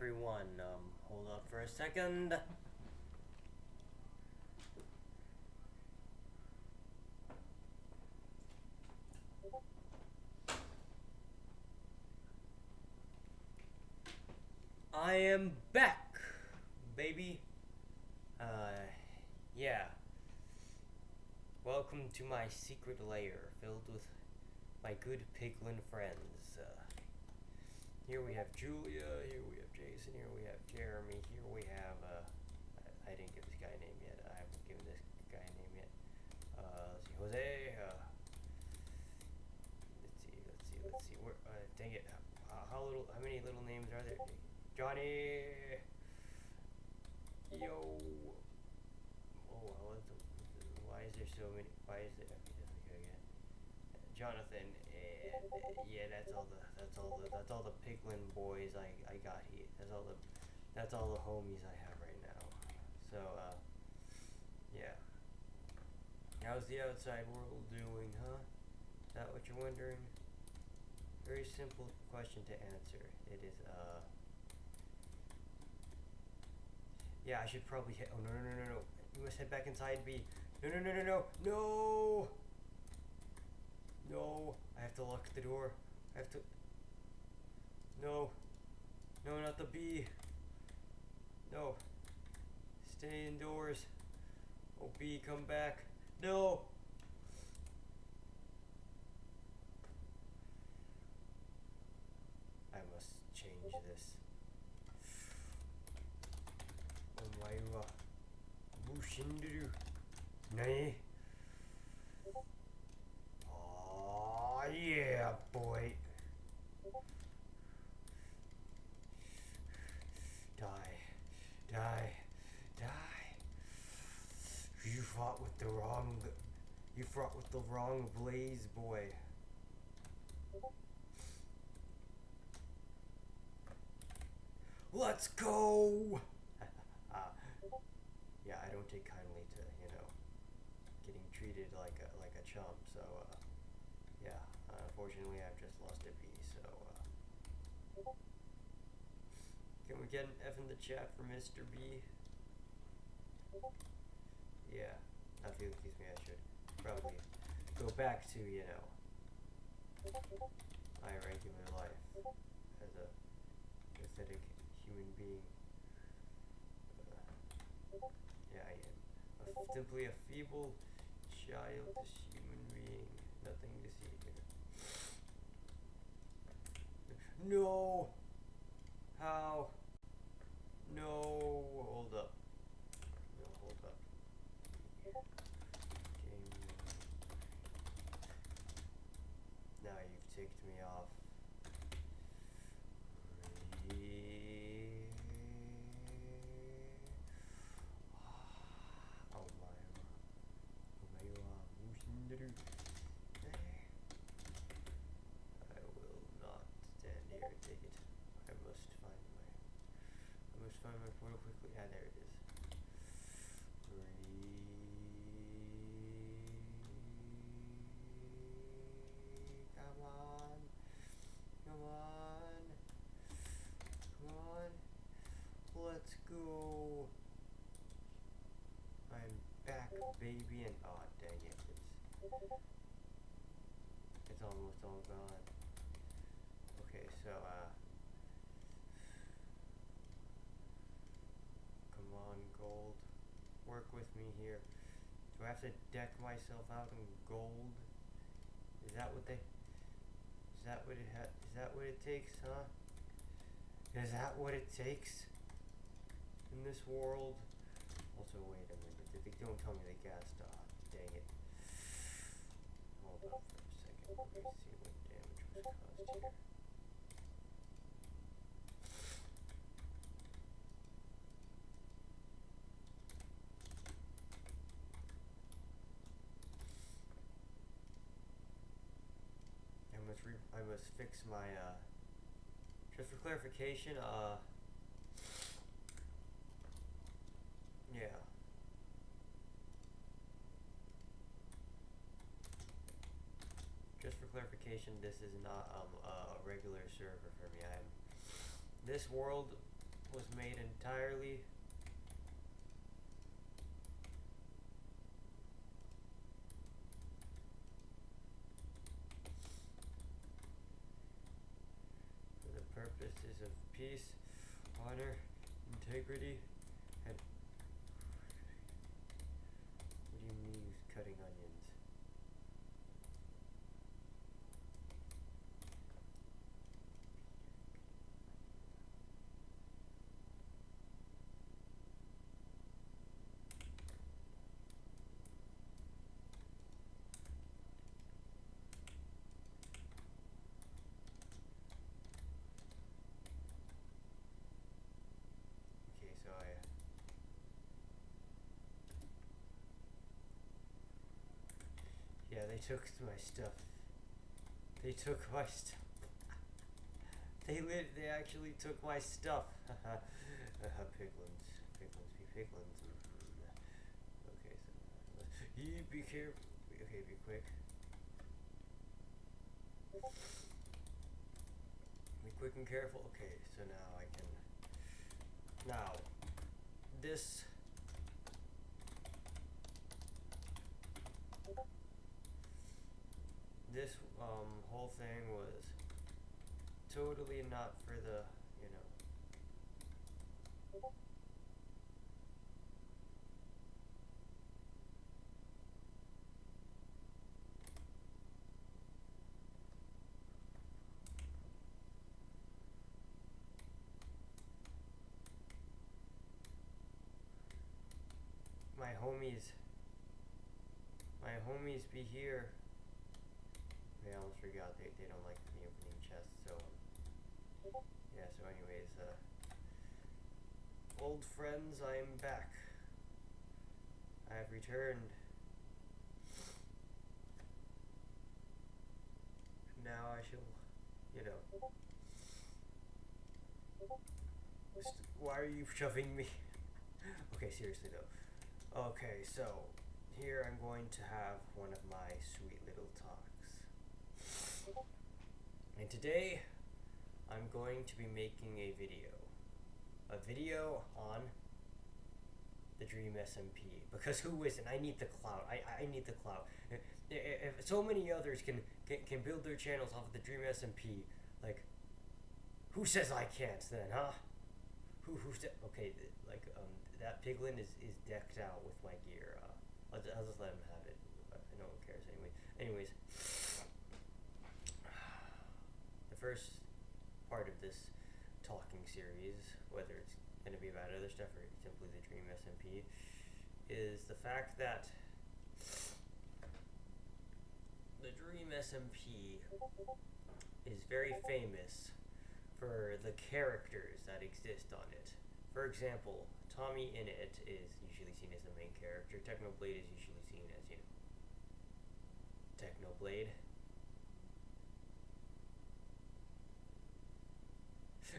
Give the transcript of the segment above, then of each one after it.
everyone. Hold up for a second. I am back, baby. Yeah. Welcome to my secret lair filled with my good piglin friends. Here we have Julia, here we have Jason, here we have Jeremy, here we have, I didn't give this guy a name yet. I haven't given this guy a name yet. Let's see, Jose, let's see, where, dang it, how many little names are there? Johnny, yo, why is there so many, Jonathan, and yeah, that's all the piglin boys I got here. That's all the homies I have right now. So, yeah. How's the outside world doing, huh? Is that what you're wondering? Very simple question to answer. It is, yeah, I should probably hit, oh, no. You must head back inside B. No! No, I have to lock the door. I have to, no, not the B. No, stay indoors. Oh, B, come back. No! I must change this. Omae wa mushinderu. Nani? Oh yeah, boy. Die. You fought with the wrong blaze, boy. Let's go! Yeah, I don't take kindly to, getting treated like a chump, so, yeah, unfortunately I've just lost a B, so, can we get an F in the chat for Mr. B? Yeah, not feel excuse me, I should probably go back to, my regular life as a pathetic human being. Yeah, I am simply a feeble, childish human being. Nothing to see here. No! How? No! Hold up. Now you've ticked me off. I will not stand here and take it. I must find my portal quickly. Ah, there it is. Come on. Let's go. I'm back, baby, and oh, dang it. It's almost all gone. Okay, so, come on, gold. Work with me here. Do I have to deck myself out in gold? Is that what it takes, huh? Is that what it takes in this world? Also, wait a minute. Don't tell me the gas stopped. Dang it. Hold up for a second. Let me see what damage was caused here. I must fix my, just for clarification, yeah. Just for clarification, this is not, a regular server for me. This world was made entirely for the purposes of peace, honor, integrity, and what do you mean cutting onions? Okay, so yeah, they took my stuff. They took my stuff. They actually took my stuff. Piglins. Piglins be piglins. Okay, so be careful. Okay, be quick. Be quick and careful. Okay, so now I can. Now, this. This whole thing was totally not for the, you know. My homies be here. They almost forgot they don't like me opening chests, so yeah, so anyways, old friends, I am back. I have returned. Now I shall, you know. Why are you shoving me? Okay, seriously though. Okay, so here I'm going to have one of my sweet little talks. And today I'm going to be making a video. A video on the Dream SMP. Because who isn't? I need the clout. I need the clout. If so many others can build their channels off of the Dream SMP, like, who says I can't then, huh? Who said? Okay, like, that piglin is decked out with my gear. I'll just let him have it. No one cares anyway. Anyways, the first part of this talking series, whether it's going to be about other stuff or simply the Dream SMP, is the fact that the Dream SMP is very famous for the characters that exist on it. For example, Tommy in it is usually seen as the main character. Technoblade is usually seen as, you know, Technoblade.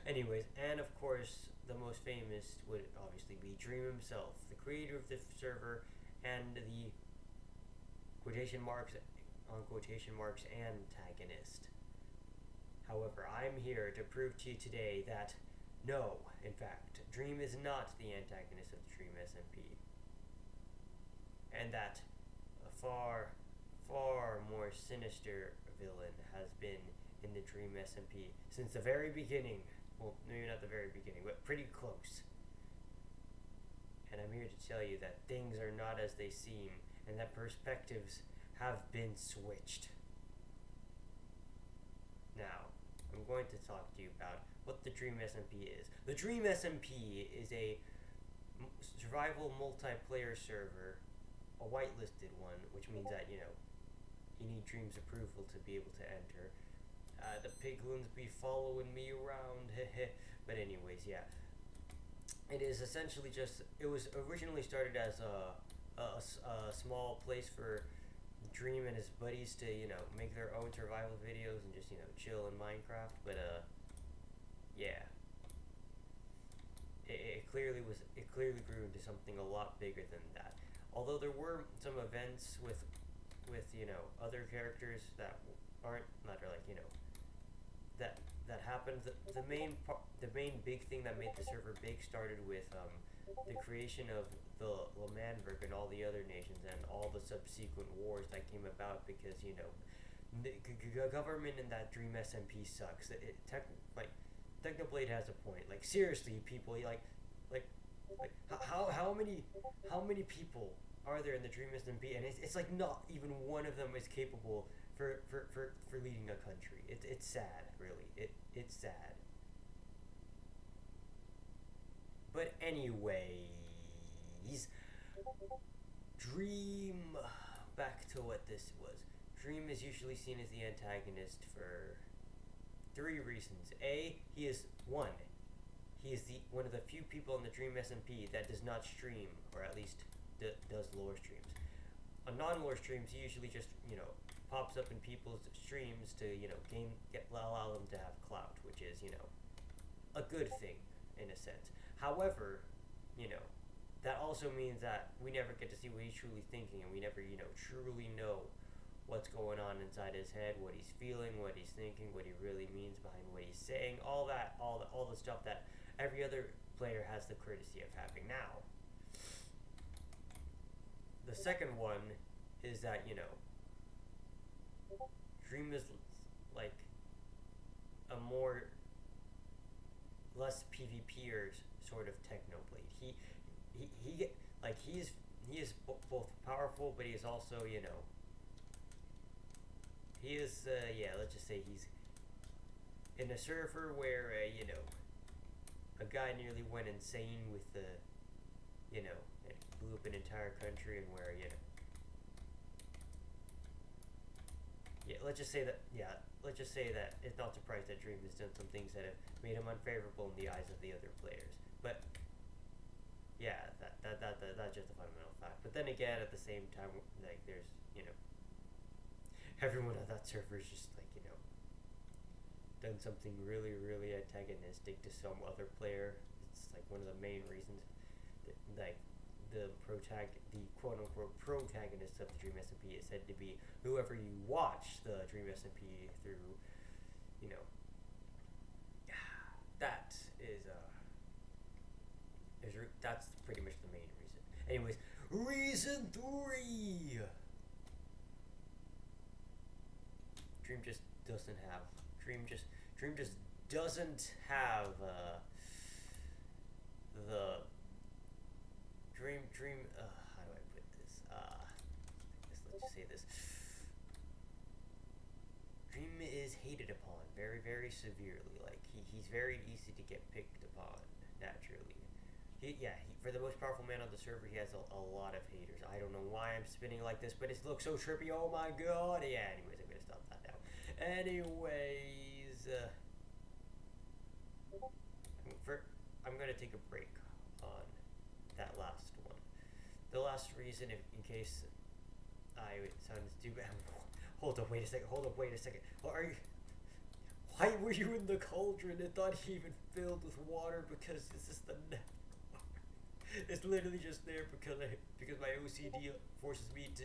Anyways, and of course, the most famous would obviously be Dream himself, the creator of the server and the quotation marks antagonist. However, I'm here to prove to you today that no, in fact, Dream is not the antagonist of the Dream SMP. And that a far, far more sinister villain has been in the Dream SMP since the very beginning. Well, maybe not the very beginning, but pretty close. And I'm here to tell you that things are not as they seem, and that perspectives have been switched. Now, I'm going to talk to you about what the Dream SMP is. The Dream SMP is a survival multiplayer server, a whitelisted one, which means that, you know, you need Dream's approval to be able to enter. The piglins be following me around, but anyways, yeah. It is essentially just, it was originally started as a small place for Dream and his buddies to, you know, make their own survival videos and just, you know, chill in Minecraft, but, yeah. It clearly grew into something a lot bigger than that. Although there were some events with you know, other characters that aren't, not like, you know, that happened happened. The main big thing that made the server big started with the creation of the Lamanberg and all the other nations and all the subsequent wars that came about because the government in that Dream SMP sucks. Like Technoblade has a point. Like seriously, people like how many people are there in the Dream SMP, and it's like not even one of them is capable for leading a country. It's sad, really. It's sad. But anyways, Dream. Back to what this was. Dream is usually seen as the antagonist for three reasons. A, he is one. He is the one of the few people in the Dream SMP that does not stream, or at least does lore streams. On non-lore streams, he usually just pops up in people's streams to allow them to have clout, which is a good thing in a sense. However, that also means that we never get to see what he's truly thinking, and we never truly know what's going on inside his head, what he's feeling, what he's thinking, what he really means behind what he's saying, all the stuff that every other player has the courtesy of having. Now, the second one is that Dream is like a less PvPer sort of Technoblade. He is both powerful, but he is also he is let's just say he's in a server where a guy nearly went insane with the and blew up an entire country, and where let's just say that it's not surprised that Dream has done some things that have made him unfavorable in the eyes of the other players. But yeah, that's just a fundamental fact. But then again, at the same time, like there's everyone on that server is just like done something really really antagonistic to some other player. It's like one of the main reasons that, like the quote unquote protagonist of the Dream SMP is said to be whoever you watch the Dream SMP through. That is that's pretty much the main reason. Anyways, reason 3. Dream just doesn't have Dream just doesn't have the Dream how do I put this? Let's just say this. Dream is hated upon very, very severely. Like he's very easy to get picked upon naturally. For the most powerful man on the server, he has a lot of haters. I don't know why I'm spinning like this, but it looks so trippy. Oh my god. Yeah, anyways, I'm gonna stop that now. Anyways, I'm gonna take a break on that last one. The last reason, in case it sounds too bad. Hold up, wait a second. Why were you in the cauldron? It thought he even filled with water because this is the it's literally just there because my OCD forces me to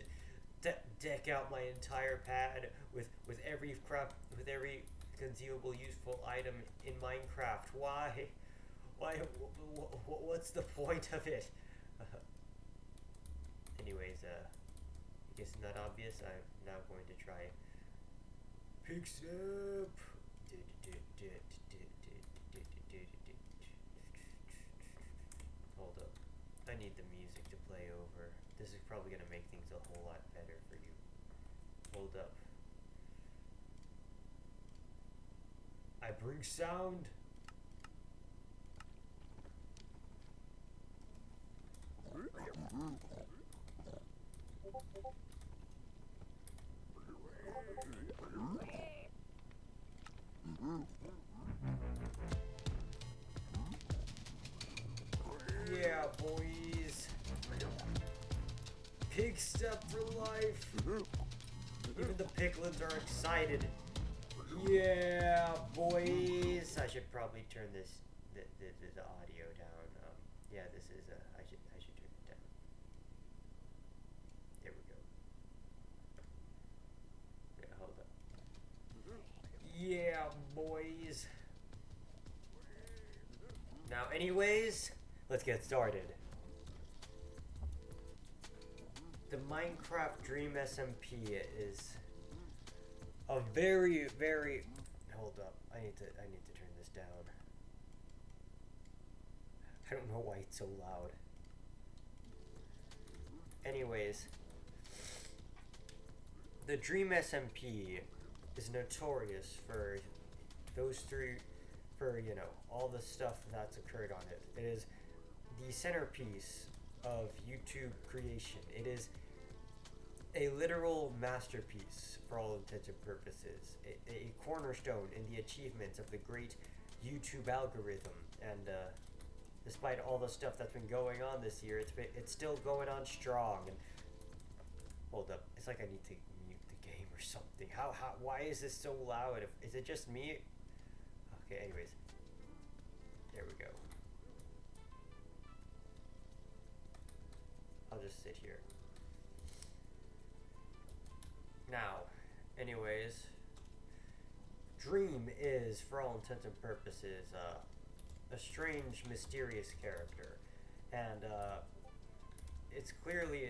deck out my entire pad with every conceivable useful item in Minecraft. Why? What's the point of it? Anyways, I guess not obvious. I'm now going to try Picks Up. Hold up. I need the music to play over. This is probably going to make things a whole lot better for you. Hold up. I bring sound. Yeah, boys. Pig step for life. Even the piglins are excited. Yeah, boys. I should probably turn the audio down. Yeah, this is I should turn it down. There we go. Yeah, hold up. Yeah, boys. Now, anyways, let's get started. The Minecraft Dream SMP is a very, very... Hold up. I need to turn this down. I don't know why it's so loud. Anyways, the Dream SMP is notorious for all the stuff that's occurred on it. It is the centerpiece of YouTube creation. It is a literal masterpiece for all intents and purposes. A cornerstone in the achievements of the great YouTube algorithm. And despite all the stuff that's been going on this year, it's still going on strong. And hold up, it's like I need to mute the game or something. Why is this so loud? Is it just me? Okay, anyways. There we go. I'll just sit here. Now, anyways, Dream is, for all intents and purposes, a strange, mysterious character, and it's clearly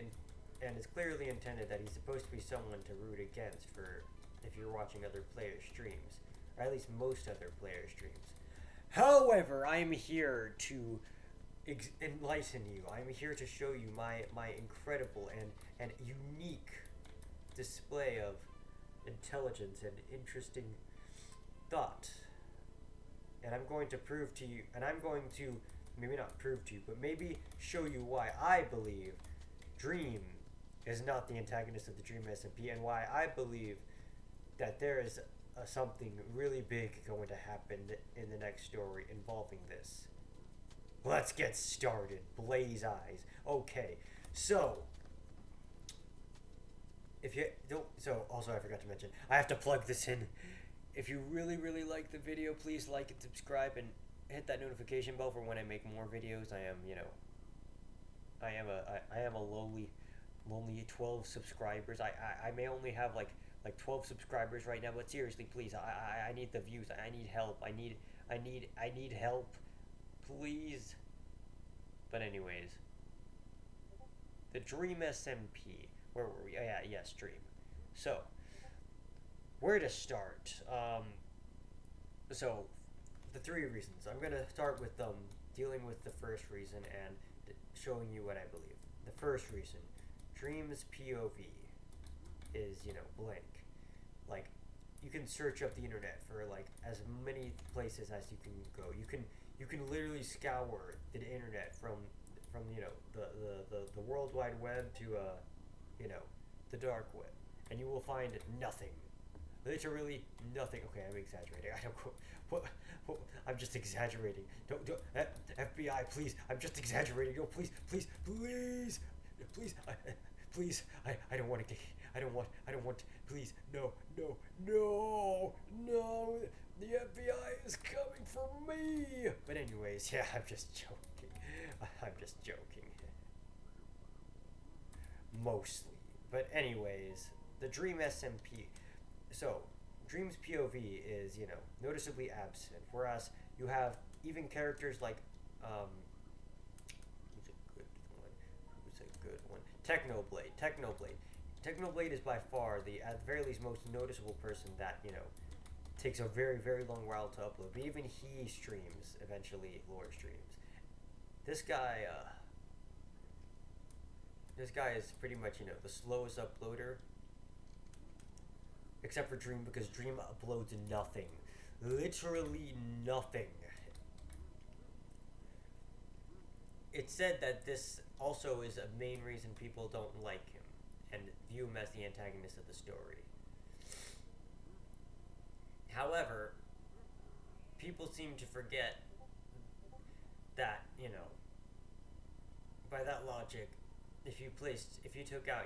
intended that he's supposed to be someone to root against for if you're watching other players' streams, or at least most other players' streams. However, I am here to enlighten you. I'm here to show you my incredible and unique display of intelligence and interesting thought. And I'm going to prove to you, and I'm going to, maybe not prove to you, but maybe show you why I believe Dream is not the antagonist of the Dream SMP, and why I believe that there is something really big going to happen in the next story involving this. Let's get started. Blaze eyes. Okay, so if you don't, so also I forgot to mention, I have to plug this in. If you really like the video, please like and subscribe and hit that notification bell for when I make more videos. I am a lowly 12 subscribers. I may only have like 12 subscribers right now, but seriously, please, I need the views. I need help. I need help, please. But anyways, the Dream SMP. Where were we? Oh, yeah, yes, Dream. So, where to start? So, the three reasons. I'm gonna start with dealing with the first reason and showing you what I believe. The first reason, Dream's POV is, blank. Like, you can search up the internet for like as many places as you can go. You can literally scour the internet from the World Wide Web to the dark web, and you will find nothing. Literally nothing. Okay, I'm exaggerating. I don't. I'm just exaggerating. Don't. FBI, please. I'm just exaggerating. No, please. I don't want to get. I don't want. Please, no. The FBI is coming for me. But anyways, yeah, I'm just joking. Mostly. But anyways, the Dream SMP. So, Dream's POV is, noticeably absent, whereas you have even characters like, who's a good one? Technoblade is by far at the very least, most noticeable person that, takes a very, very long while to upload. But even he streams, eventually, lore streams. This guy is pretty much, the slowest uploader. Except for Dream, because Dream uploads nothing. Literally nothing. It's said that this also is a main reason people don't like him and view him as the antagonist of the story. However, people seem to forget that, by that logic, if you took out,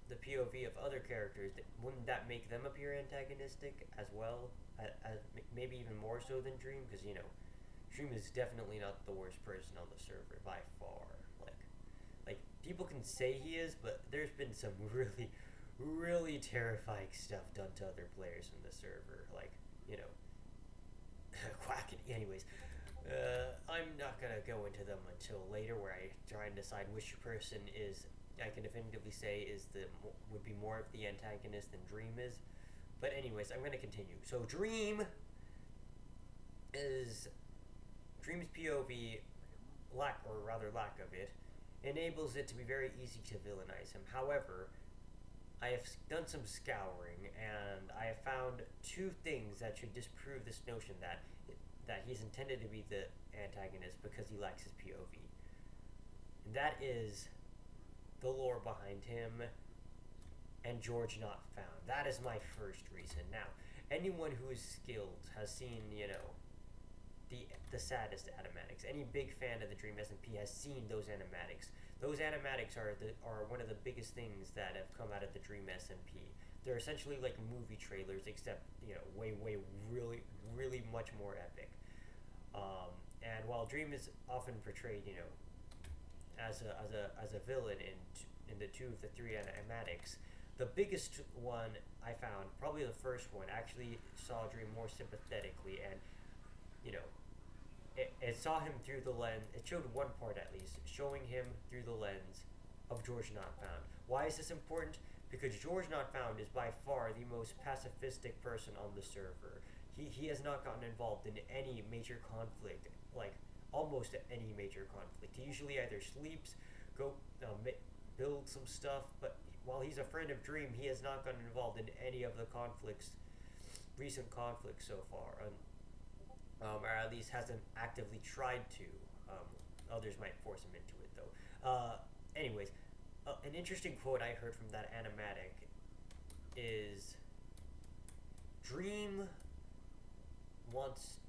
the POV of other characters, wouldn't that make them appear antagonistic as well? As maybe even more so than Dream? Because, Dream is definitely not the worst person on the server, by far. Like people can say he is, but there's been some really, really terrifying stuff done to other players in the server. Like, quacking. Anyways, I'm not trying to decide which person is, I can definitively say, would be more of the antagonist than Dream is. But anyways, I'm gonna continue. So is Dream's POV, lack of it, enables it to be very easy to villainize him. However, I have done some scouring, and I have found two things that should disprove this notion that he's intended to be the antagonist because he lacks his POV. And that is the lore behind him and George not found. That is my first reason. Now, anyone who is skilled has seen, the saddest animatics. Any big fan of the Dream SMP has seen those animatics. Those animatics are one of the biggest things that have come out of the Dream SMP. They're essentially like movie trailers, except way, really, really much more epic. And while Dream is often portrayed, as a villain in the two of the three animatics, the biggest one I found, probably the first one, actually saw Dream more sympathetically, and it saw him through the lens. It showed one part at least, showing him through the lens of George Not Found. Why is this important? Because George Not Found is by far the most pacifistic person on the server. He has not gotten involved in any major conflict, like almost any major conflict. He usually either sleeps, build some stuff, but while he's a friend of Dream, he has not gotten involved in any of the recent conflicts so far. Or at least hasn't actively tried to. Others might force him into it, though. Anyways, an interesting quote I heard from that animatic is Dream wants...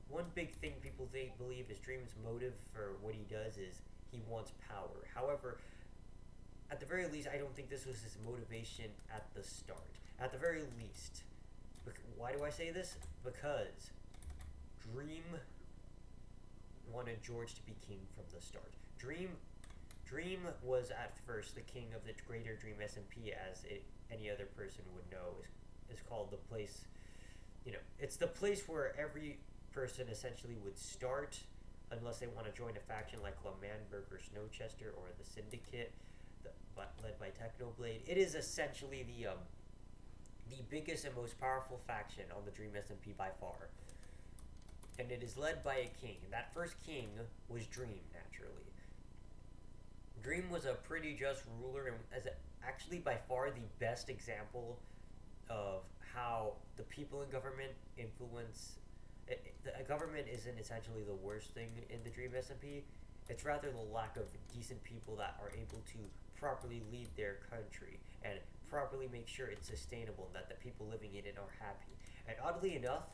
One big thing people believe is Dream's motive for what he does is he wants power. However, at the very least, I don't think this was his motivation at the start. At the very least. Why do I say this? Because Dream wanted George to be king from the start. Dream was at first the king of the greater Dream SMP, as any other person would know is called the place. It's the place where every person essentially would start, unless they want to join a faction like Lamanberg or Snowchester or the Syndicate, led by Technoblade. It is essentially the biggest and most powerful faction on the Dream SMP by far. And it is led by a king. That first king was Dream, naturally. Dream was a pretty just ruler, and actually by far the best example of how the people in government influence... The government isn't essentially the worst thing in the Dream SMP. It's rather the lack of decent people that are able to properly lead their country and properly make sure it's sustainable and that the people living in it are happy. And oddly enough,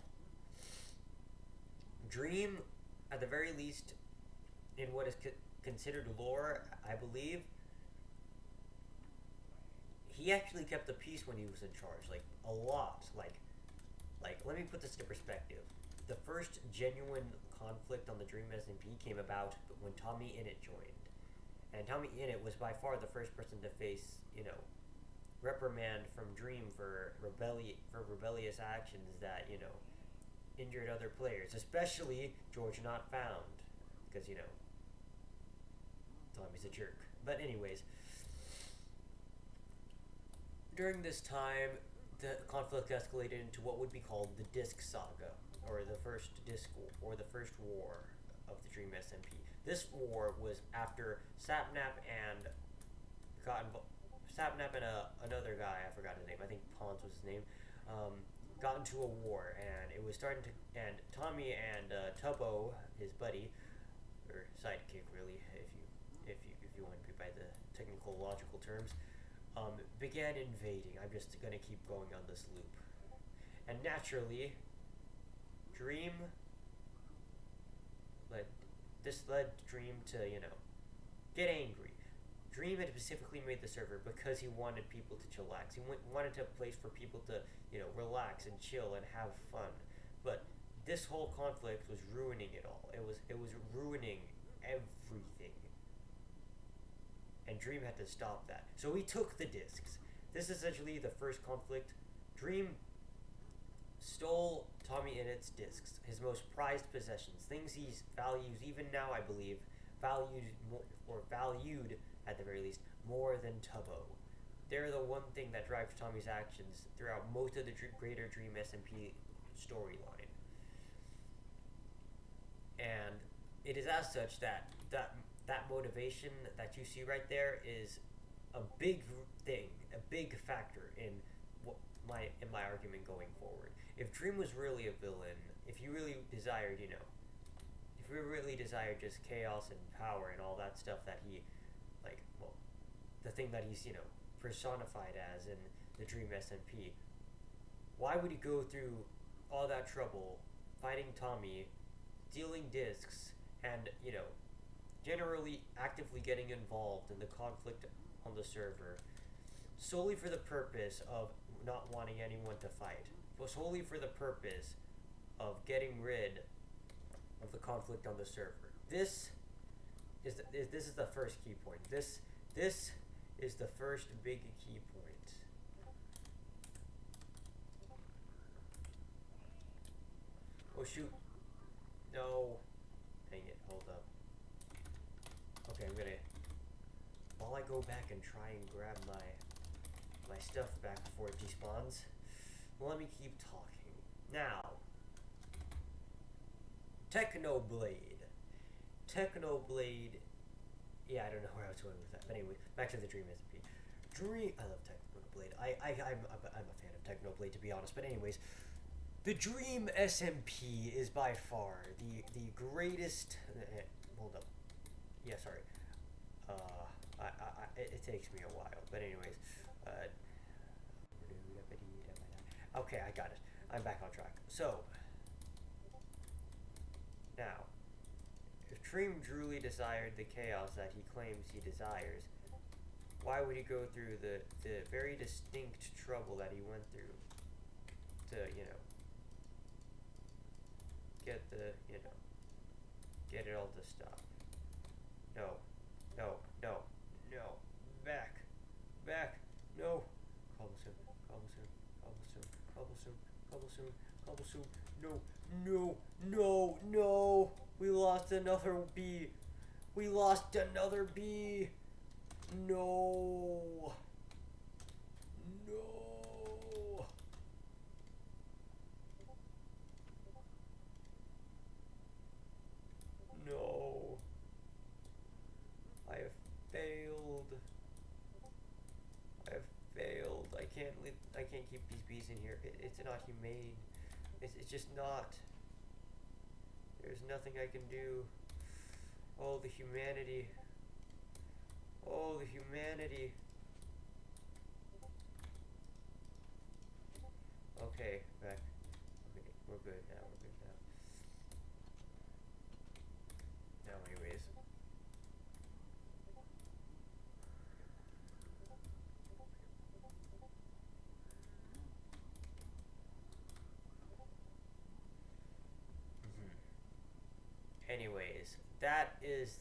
Dream, at the very least, in what is considered lore, I believe, he actually kept the peace when he was in charge, like, a lot. Like, let me put this into perspective. The first genuine conflict on the Dream SMP came about when Tommy Innit joined. And Tommy Innit was by far the first person to face, reprimand from Dream for rebellious actions that, injured other players, especially George Not Found, because, Tommy's a jerk. But anyways, during this time, the conflict escalated into what would be called the Disc Saga, or the first Disc, or the first war of the Dream SMP. This war was after Sapnap and another guy, I forgot his name, I think Pons was his name, got into a war, and it was starting to, and Tommy and Tubbo, his buddy, or sidekick really, if you want to be by the technical logical terms, began invading. I'm just gonna keep going on this loop, and naturally, Dream led Dream to get angry. Dream had specifically made the server because he wanted people to chillax. He wanted a place for people to, relax and chill and have fun. But this whole conflict was ruining it all. It was ruining everything. And Dream had to stop that. So he took the discs. This is essentially the first conflict. Dream stole Tommy Innit's discs, his most prized possessions, things he values even now, I believe, valued or valued at the very least, more than Tubbo. They're the one thing that drives Tommy's actions throughout most of the greater Dream SMP storyline. And it is as such that motivation that you see right there is a big thing, a big factor in my argument going forward. If Dream was really a villain, if you really desired, if we really desired just chaos and power and all that stuff that he, the thing that he's, personified as in the Dream SMP, why would he go through all that trouble fighting Tommy, stealing discs, and, generally actively getting involved in the conflict on the server solely for the purpose of not wanting anyone to fight, but solely for the purpose of getting rid of the conflict on the server? This is the first key point. This is the first big key point. Oh shoot. No. Dang it, hold up. Okay, while I go back and try and grab my stuff back before it despawns, let me keep talking. Now, Technoblade. Yeah, I don't know where I was going with that, but anyway, back to the Dream SMP. I love Technoblade. I'm a fan of Technoblade, to be honest, but anyways, the Dream SMP is by far the greatest. Hold up. Yeah, sorry. It takes me a while, but anyways. Okay, I got it. I'm back on track. So, now, if Dream truly desired the chaos that he claims he desires, why would he go through the very distinct trouble that he went through to, get it all to stop? No. Back. No. Cobblestone. No. We lost another bee. No. I have failed. I can't keep these bees in here. It's not humane. It's just not. There's nothing I can do. Oh, the humanity. Okay, back. Okay, we're good now. Now, anyways. Anyways, that is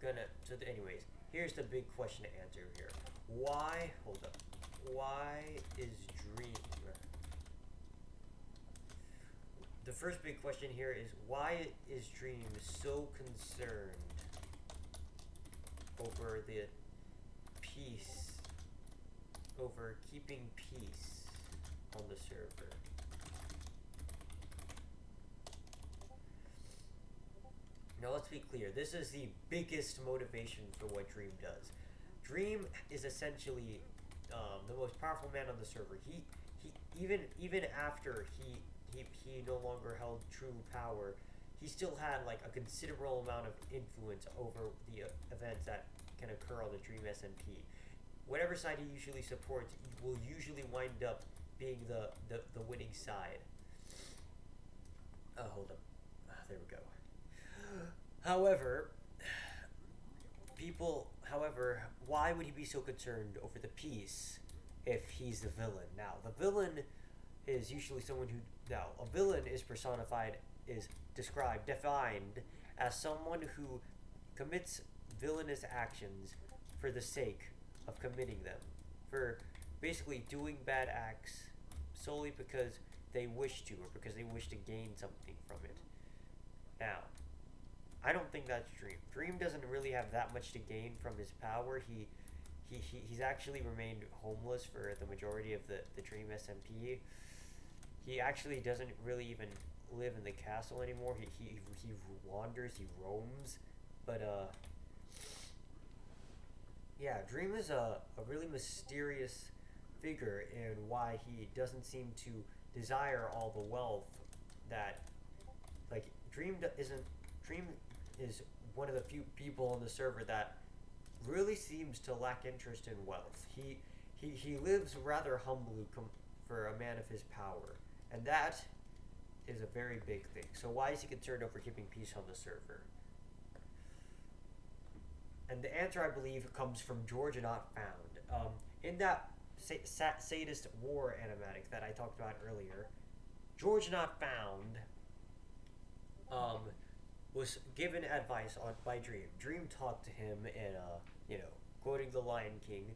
gonna. So, anyways, here's the big question to answer here. Why is Dream? The first big question here is, why is Dream so concerned over the peace, over keeping peace on the server? Now let's be clear, this is the biggest motivation for what Dream does. Dream is essentially the most powerful man on the server. He even after he no longer held true power, he still had like a considerable amount of influence over the events that can occur on the Dream SMP. Whatever side he usually supports will usually wind up being the winning side. Hold up. There we go. However, why would he be so concerned over the peace if he's the villain? Now, the villain is usually someone who... Now, a villain is defined as someone who commits villainous actions for the sake of committing them. For basically doing bad acts solely because they wish to, or because they wish to gain something from it. Now, I don't think that's Dream. Dream doesn't really have that much to gain from his power. He's actually remained homeless for the majority of the Dream SMP. He actually doesn't really even live in the castle anymore. He wanders, he roams. But yeah, Dream is a really mysterious figure in why he doesn't seem to desire all the wealth that like Dream is one of the few people on the server that really seems to lack interest in wealth. He lives rather humbly for a man of his power, and that is a very big thing. So why is he concerned over keeping peace on the server? And the answer, I believe, comes from George Not Found. In that sadist war animatic that I talked about earlier, George Not Found um, was given advice on by Dream. Dream talked to him in, quoting the Lion King,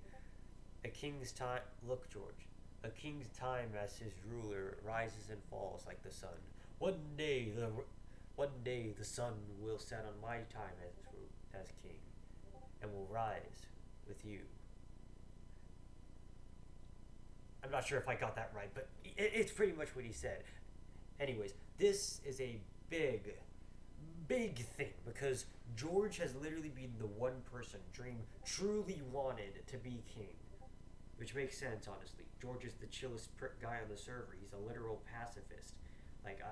a king's time. Look, George, a king's time as his ruler rises and falls like the sun. One day the sun will set on my time as king, and will rise with you. I'm not sure if I got that right, but it's pretty much what he said. Anyways, this is a big thing because George has literally been the one person Dream truly wanted to be king. Which makes sense, honestly. George is the chillest guy on the server. He's a literal pacifist. Like,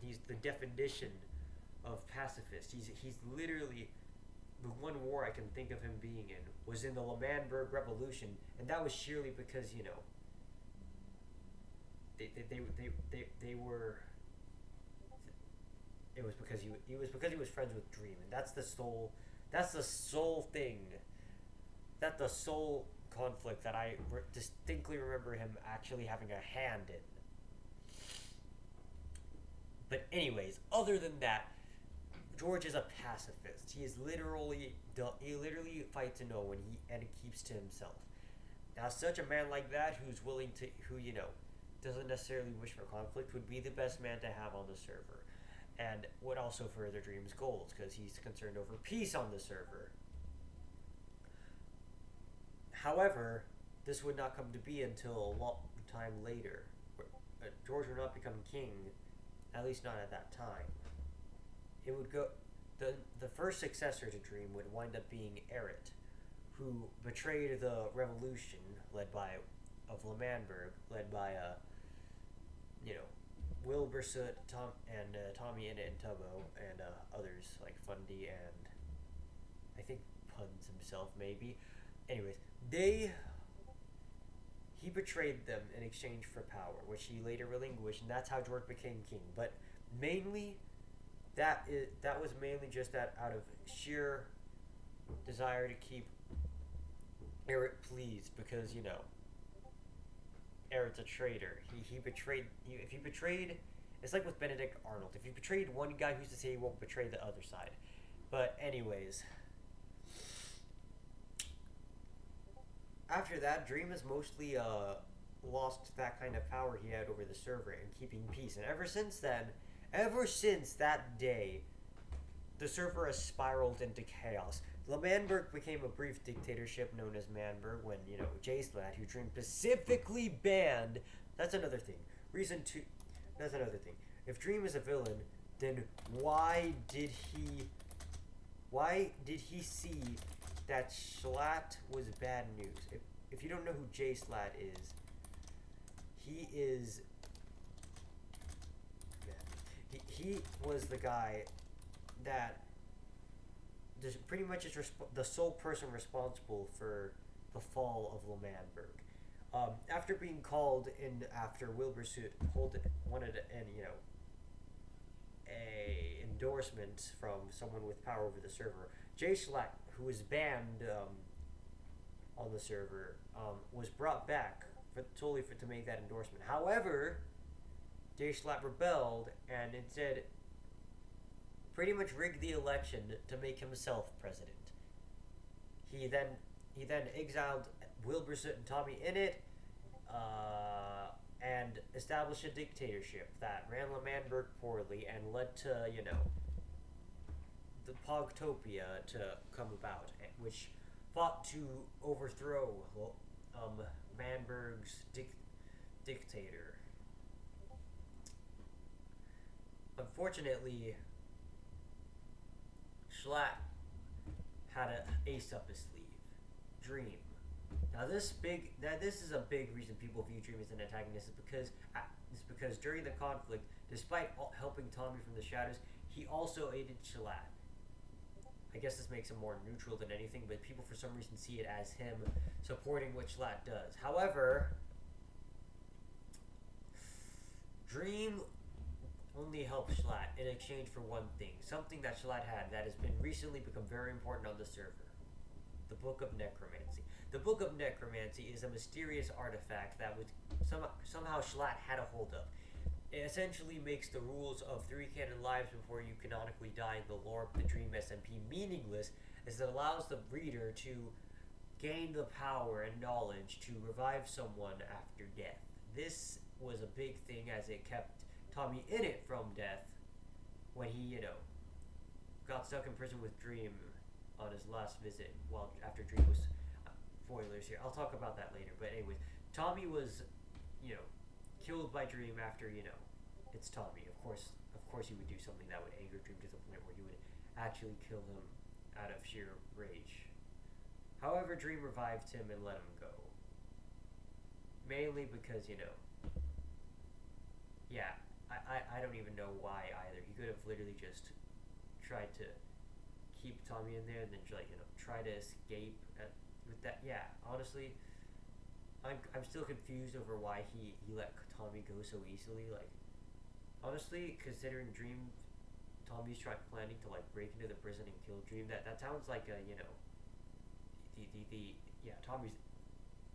he's the definition of pacifist. He's literally the one war I can think of him being in was in the L'Manberg Revolution, and that was sheerly because they were. It was because he was friends with Dream, and that's the sole thing, that the sole conflict that I distinctly remember him actually having a hand in. But anyways, other than that, George is a pacifist. He literally fights to no one and keeps to himself. Now, such a man like that who doesn't necessarily wish for conflict would be the best man to have on the server, and would also further Dream's goals because he's concerned over peace on the server. However, this would not come to be until a long time later. George would not become king, at least not at that time. It would go. The first successor to Dream would wind up being Eret, who betrayed the revolution of L'Manberg, led by Wilbur Soot, Tommy Innit and Tubbo, and others like Fundy and I think Puns himself maybe. Anyways, he betrayed them in exchange for power, which he later relinquished, and that's how George became king. But mainly, that was mainly just that out of sheer desire to keep Eret pleased, because Eret's a traitor. He betrayed. If you betrayed, it's like with Benedict Arnold. If you betrayed one guy, who's to say he won't betray the other side? But anyways. After that, Dream has mostly lost that kind of power he had over the server and keeping peace. And ever since that day, the server has spiraled into chaos. L'Manberg became a brief dictatorship known as Manberg when, J-Slat, who Dream specifically banned. That's another thing. That's another thing. If Dream is a villain, then why did he see that Schlatt was bad news? If you don't know who J-Slat is, he was the guy that pretty much is the sole person responsible for the fall of L'Manberg. After being called in after Wilbur Soot wanted a endorsement from someone with power over the server, Jay Schlatt, who was banned on the server, was brought back to make that endorsement. However, Jay Schlatt rebelled and instead pretty much rigged the election to make himself president. He then exiled Wilbur Soot and Tommy Innit, and established a dictatorship that ran L'Manberg poorly and led to the Pogtopia to come about, which fought to overthrow Manberg's dictator. Unfortunately, Schlatt had an ace up his sleeve, Dream. Now this is a big reason people view Dream as an antagonist is because during the conflict, despite helping Tommy from the shadows, he also aided Schlatt. I guess this makes him more neutral than anything, but people for some reason see it as him supporting what Schlatt does. However, Dream only helped Schlatt in exchange for one thing, something that Schlatt had that has been recently become very important on the server. The Book of Necromancy. The Book of Necromancy is a mysterious artifact that was somehow Schlatt had a hold of. It essentially makes the rules of 3 canon lives before you canonically die in the lore of the Dream SMP meaningless, as it allows the reader to gain the power and knowledge to revive someone after death. This was a big thing as it kept Tommy in it from death when he, got stuck in prison with Dream on his last visit after Dream was spoilers here. I'll talk about that later. But anyways, Tommy was, killed by Dream after, it's Tommy. Of course he would do something that would anger Dream to the point where he would actually kill him out of sheer rage. However, Dream revived him and let him go. Mainly because, I don't even know why either. He could have literally just tried to keep Tommy in there and then try to escape with that. Yeah, honestly, I'm still confused over why he let Tommy go so easily. Like, honestly, considering Tommy's planning to break into the prison and kill Dream. That sounds like a Tommy's.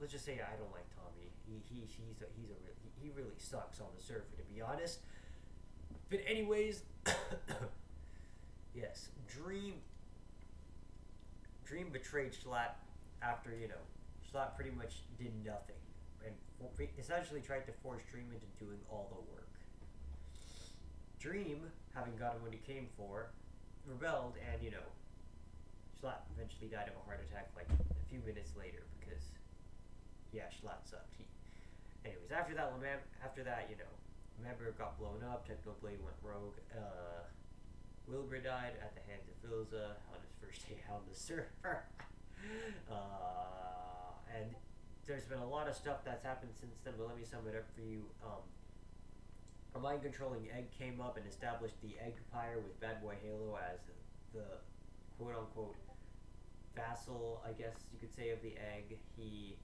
Let's just say I don't like Tommy. He really sucks on the server, to be honest. But anyways, yes, Dream betrayed Schlatt after Schlatt pretty much did nothing and essentially tried to force Dream into doing all the work. Dream, having got him what he came for, rebelled, and Schlatt eventually died of a heart attack a few minutes later because Schlatt sucked. Anyways, after that, Manberg got blown up, Technoblade went rogue, Wilbur died at the hands of Philza on his first day on the server. And there's been a lot of stuff that's happened since then, but let me sum it up for you. A mind-controlling egg came up and established the Eggpire with Bad Boy Halo as the quote-unquote vassal, I guess you could say, of the egg. He's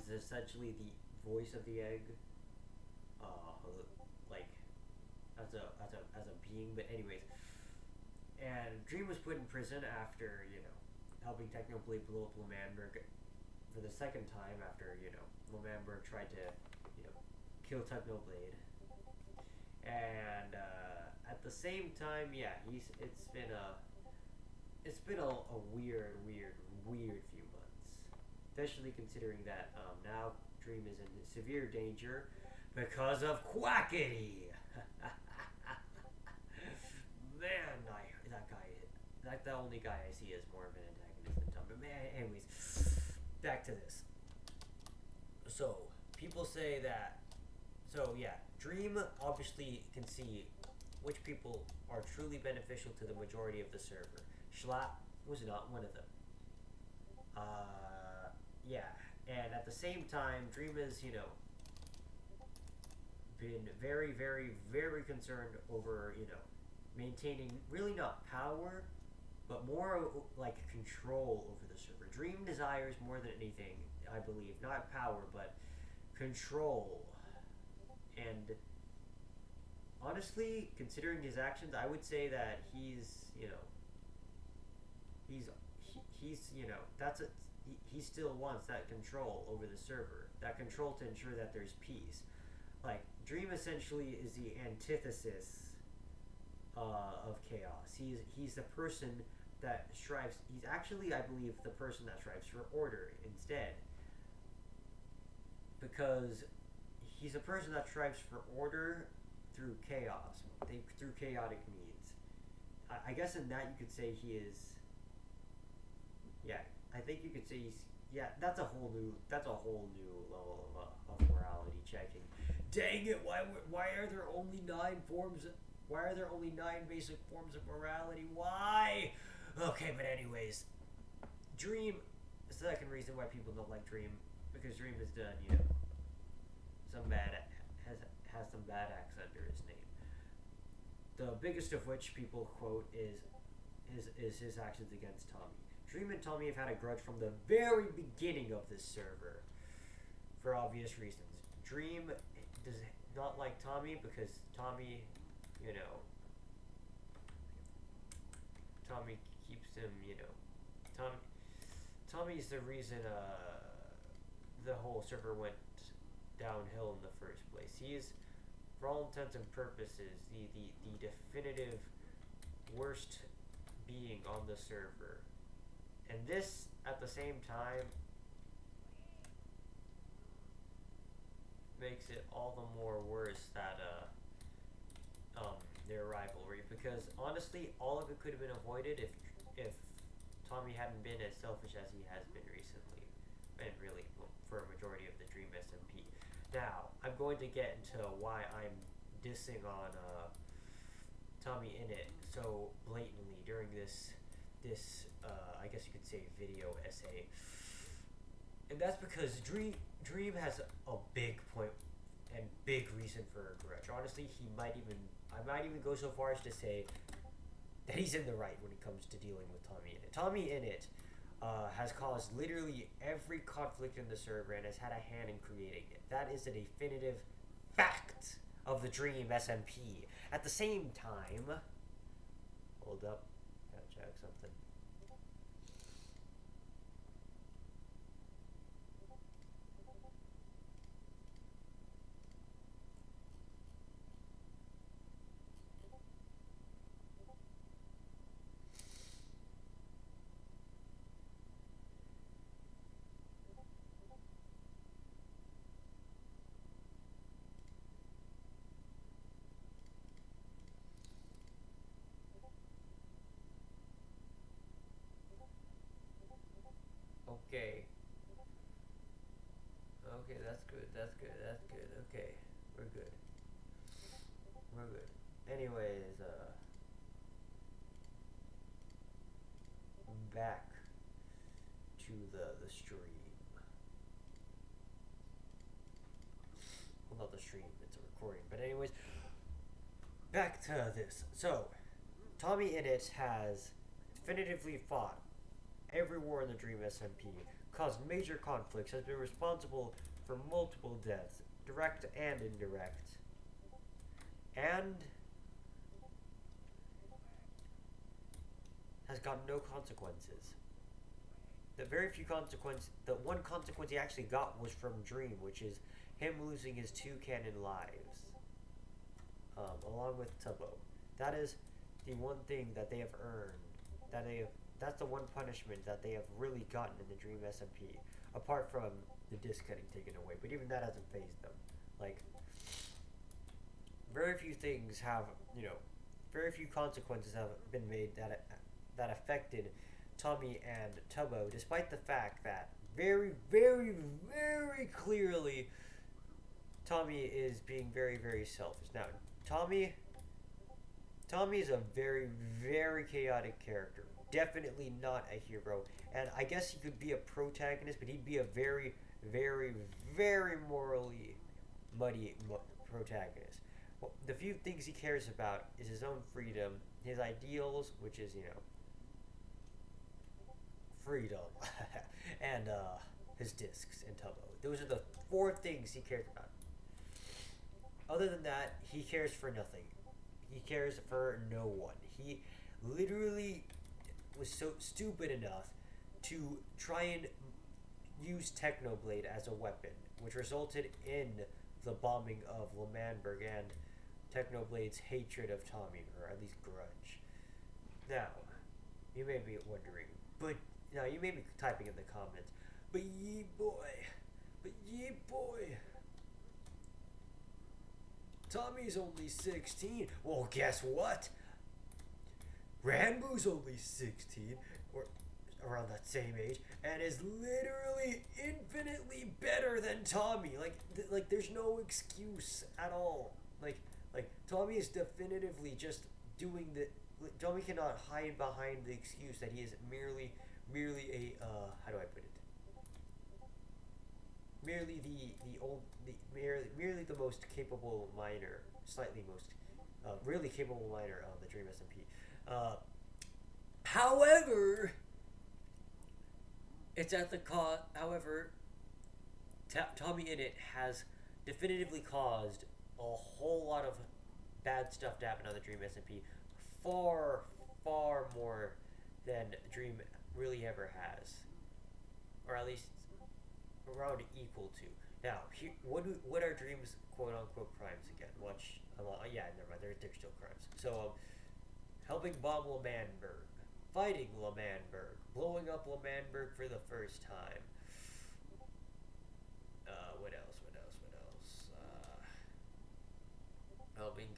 essentially the voice of the egg, as a being. But anyways, and Dream was put in prison after helping Technoblade blow up Manberg for the second time after Manberg tried to kill Technoblade, and at the same time, it's been a weird few months, especially considering that now Dream is in severe danger because of Quackity. Man, that's the only guy I see as more of an antagonist than Tom. But man, anyways, back to this. So people say that. So yeah, Dream obviously can see which people are truly beneficial to the majority of the server. Schlatt was not one of them. And at the same time, Dream has, been very, very, very concerned over, maintaining really not power, but more like control over the server. Dream desires more than anything, I believe, not power, but control. And honestly, considering his actions, I would say that he's he still wants that control over the server, that control to ensure that there's peace. Like, Dream essentially is the antithesis of chaos. He's the person that strives. He's actually, I believe, the person that strives for order instead, because he's a person that strives for order through chaos, through chaotic means. I guess in that you could say he is. Yeah, I think you could say he's. Yeah, that's a whole new level of morality checking. Dang it! Why are there only 9 forms? Why are there only 9 basic forms of morality? Why? Okay, but anyways, Dream. The second reason why people don't like Dream, because Dream has done, some bad has some bad acts under his name. The biggest of which people quote is his actions against Tommy. Dream and Tommy have had a grudge from the very beginning of this server, for obvious reasons. Dream does not like Tommy because Tommy, you know, Tommy keeps him, Tommy. Tommy's the reason the whole server went downhill in the first place. He's, for all intents and purposes, the definitive worst being on the server. And this, at the same time, makes it all the more worse that their rivalry, because honestly, all of it could have been avoided if Tommy hadn't been as selfish as he has been recently, and really for a majority of the Dream SMP. Now, I'm going to get into why I'm dissing on Tommy Innit so blatantly during this I guess you could say video essay, and that's because Dream has a big point and big reason for a grudge. Honestly, I might even go so far as to say that he's in the right when it comes to dealing with Tommy Innit. Tommy Innit has caused literally every conflict in the server and has had a hand in creating it. That is a definitive fact of the Dream SMP. At the same time, hold up, gotta check something. Okay. Okay, that's good. That's good. That's good. Okay, we're good. We're good. Anyways, back to the stream. Well, not the stream. It's a recording. But anyways, back to this. So, Tommy Innit has definitively fought every war in the Dream SMP, caused major conflicts, has been responsible for multiple deaths, direct and indirect, and has gotten no consequences. The one consequence he actually got was from Dream, which is him losing his 2 canon lives, along with Tubbo. That is the one thing that they have earned, that's the one punishment that they have really gotten in the Dream SMP, apart from the disc getting taken away. But even that hasn't phased them. Like, very few things have, very few consequences have been made that affected Tommy and Tubbo, despite the fact that very, very, very clearly Tommy is being very, very selfish. Now, Tommy is a very, very chaotic character. Definitely not a hero. And I guess he could be a protagonist, but he'd be a very, very, very morally muddy protagonist. Well, the few things he cares about is his own freedom, his ideals, which is, freedom, and his discs and Tubbo. Those are the 4 things he cares about. Other than that, he cares for nothing. He cares for no one. He literally was so stupid enough to try and use Technoblade as a weapon, which resulted in the bombing of L'Manberg and Technoblade's hatred of Tommy, or at least grudge. Now, you may be wondering, but now you may be typing in the comments, but Yeetboy, Tommy's only 16. Well, guess what? Ranboo's only 16, or around that same age, and is literally infinitely better than Tommy. Like there's no excuse at all. Like Tommy is definitively just doing the. Tommy cannot hide behind the excuse that he is merely a how do I put it? Merely merely the most capable miner, slightly most really capable miner of the Dream SMP. However, it's at the cost. However, Tommy in it has definitively caused a whole lot of bad stuff to happen on the Dream SMP, far far more than Dream really ever has, or at least around equal to. Now, what are Dream's quote unquote crimes again? Watch. Yeah, never mind. They're still crimes. So, helping bomb L'Manberg, fighting L'Manberg, blowing up L'Manberg for the first time. What else? What else? What else? Helping,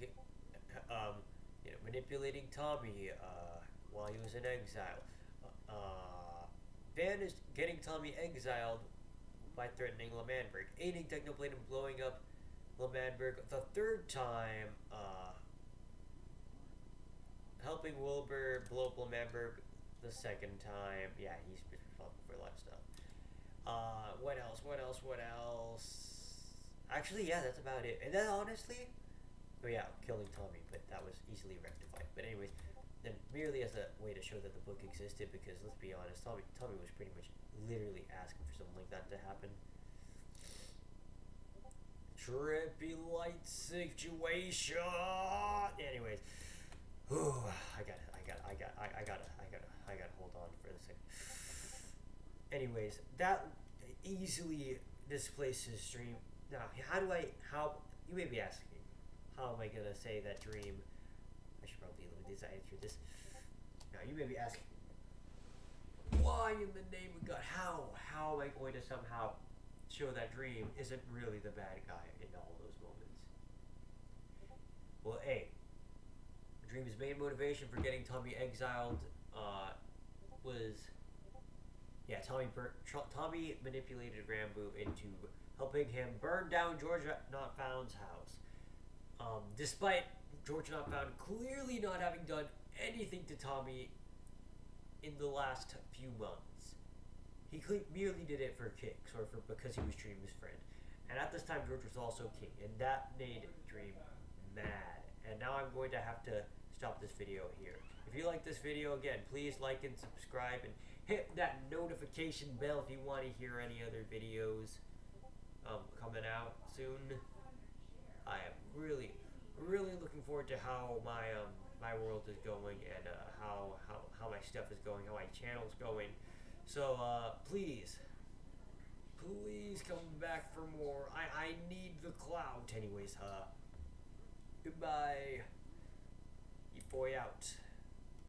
manipulating Tommy while he was in exile. Van is getting Tommy exiled by threatening L'Manberg, aiding Technoblade and blowing up L'Manberg the third time, helping Wilbur blow up L'Manberg the second time. Yeah, he's responsible for a lot of stuff. What else? What else? What else? Actually, yeah, that's about it. And then honestly, oh yeah, killing Tommy, but that was easily rectified. But anyways, then merely as a way to show that the book existed, because let's be honest, Tommy was pretty much literally asking for something like that to happen. Trippy light situation. Anyways, I gotta hold on for a second. Anyways, that easily displaces Dream. Now, how you may be asking, how am I gonna say that Dream? I should probably answer this. Now, you may be asking, why in the name of God? How am I going to somehow show that Dream isn't really the bad guy in all those moments? Well, A, Dream's main motivation for getting Tommy exiled was, yeah, Tommy manipulated Rambo into helping him burn down George Not Found's house. Despite George Not Found clearly not having done anything to Tommy in the last few months. He merely did it for kicks, or because he was Dream's friend. And at this time, George was also king, and that made Dream mad. And now I'm going to have to stop this video here. If you like this video, again, please like and subscribe, and hit that notification bell if you want to hear any other videos coming out soon. I am really looking forward to how my world is going, and how my stuff is going, how my channel's going. So please come back for more. I need the clout. Anyways, goodbye. Yeetboy out.